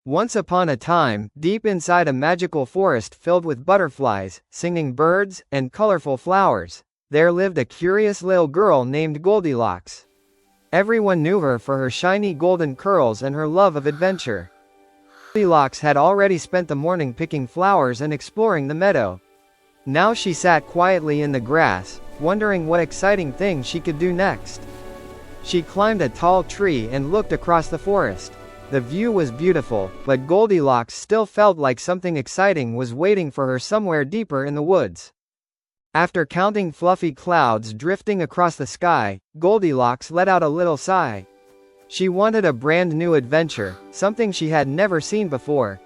Once upon a time, deep inside a magical forest filled with butterflies, singing birds, and colorful flowers, there lived a curious little girl named Goldilocks. Everyone knew her for her shiny golden curls and her love of adventure. Goldilocks had already spent the morning picking flowers and exploring the meadow. Now she sat quietly in the grass, wondering what exciting thing she could do next. She climbed a tall tree and looked across the forest. The view was beautiful, but Goldilocks still felt like something exciting was waiting for her somewhere deeper in the woods. After counting fluffy clouds drifting across the sky, Goldilocks let out a little sigh. She wanted a brand new adventure, something she had never seen before.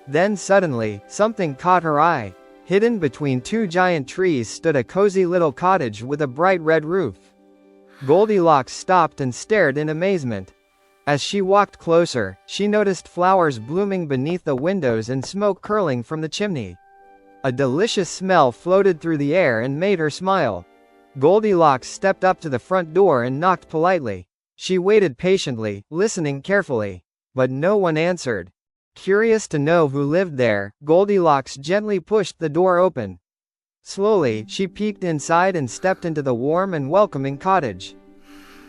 Then suddenly, something caught her eye. Hidden between two giant trees stood a cozy little cottage with a bright red roof. Goldilocks stopped and stared in amazement. As she walked closer, she noticed flowers blooming beneath the windows and smoke curling from the chimney. A delicious smell floated through the air and made her smile. Goldilocks stepped up to the front door and knocked politely. She waited patiently, listening carefully. But no one answered. Curious to know who lived there, Goldilocks gently pushed the door open. Slowly, she peeked inside and stepped into the warm and welcoming cottage.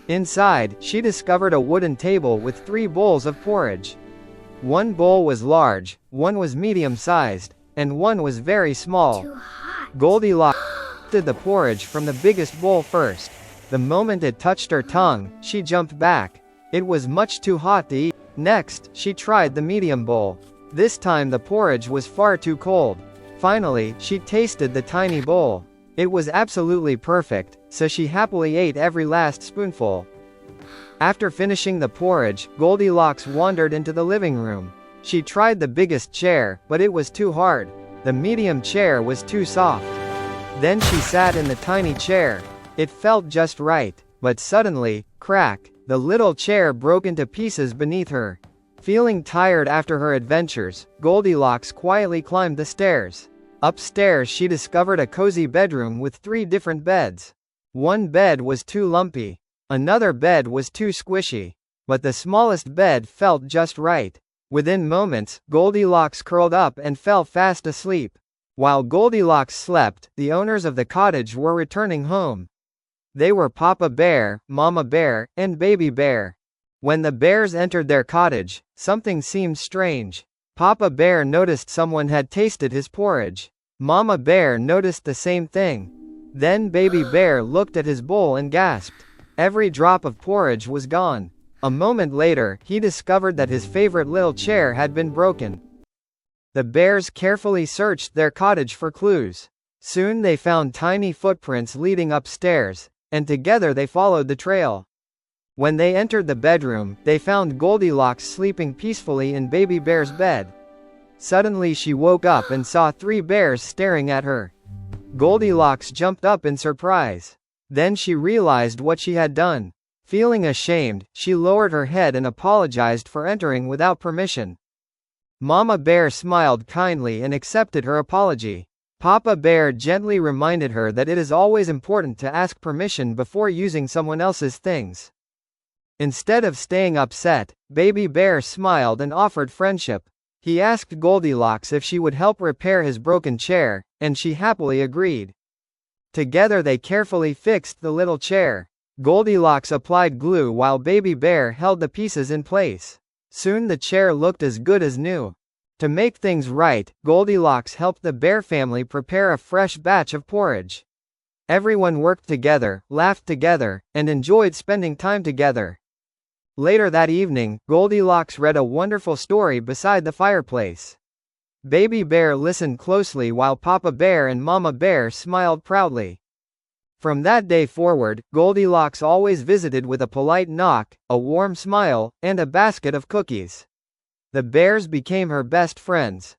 Inside, she discovered a wooden table with 3 bowls of porridge. One bowl was large, one was medium-sized, and one was very small. Goldilocks did the porridge from the biggest bowl first. The moment it touched her tongue, she jumped back. It was much too hot to eat. Next, she tried the medium bowl. This time the porridge was far too cold. Finally, she tasted the tiny bowl. It was absolutely perfect, so she happily ate every last spoonful. After finishing the porridge, Goldilocks wandered into the living room. She tried the biggest chair, but it was too hard. The medium chair was too soft. Then she sat in the tiny chair. It felt just right, but suddenly, crack, the little chair broke into pieces beneath her. Feeling tired after her adventures, Goldilocks quietly climbed the stairs. Upstairs she discovered a cozy bedroom with 3 different beds. One bed was too lumpy. Another bed was too squishy. But the smallest bed felt just right. Within moments, Goldilocks curled up and fell fast asleep. While Goldilocks slept, the owners of the cottage were returning home. They were Papa Bear, Mama Bear, and Baby Bear. When the bears entered their cottage, something seemed strange. Papa Bear noticed someone had tasted his porridge. Mama Bear noticed the same thing. Then Baby Bear looked at his bowl and gasped. Every drop of porridge was gone. A moment later, he discovered that his favorite little chair had been broken. The bears carefully searched their cottage for clues. Soon they found tiny footprints leading upstairs, and together they followed the trail. When they entered the bedroom, they found Goldilocks sleeping peacefully in Baby Bear's bed. Suddenly she woke up and saw 3 bears staring at her. Goldilocks jumped up in surprise. Then she realized what she had done. Feeling ashamed, she lowered her head and apologized for entering without permission. Mama Bear smiled kindly and accepted her apology. Papa Bear gently reminded her that it is always important to ask permission before using someone else's things. Instead of staying upset, Baby Bear smiled and offered friendship. He asked Goldilocks if she would help repair his broken chair, and she happily agreed. Together they carefully fixed the little chair. Goldilocks applied glue while Baby Bear held the pieces in place. Soon the chair looked as good as new. To make things right, Goldilocks helped the bear family prepare a fresh batch of porridge. Everyone worked together, laughed together, and enjoyed spending time together. Later that evening, Goldilocks read a wonderful story beside the fireplace. Baby Bear listened closely while Papa Bear and Mama Bear smiled proudly. From that day forward, Goldilocks always visited with a polite knock, a warm smile, and a basket of cookies. The bears became her best friends.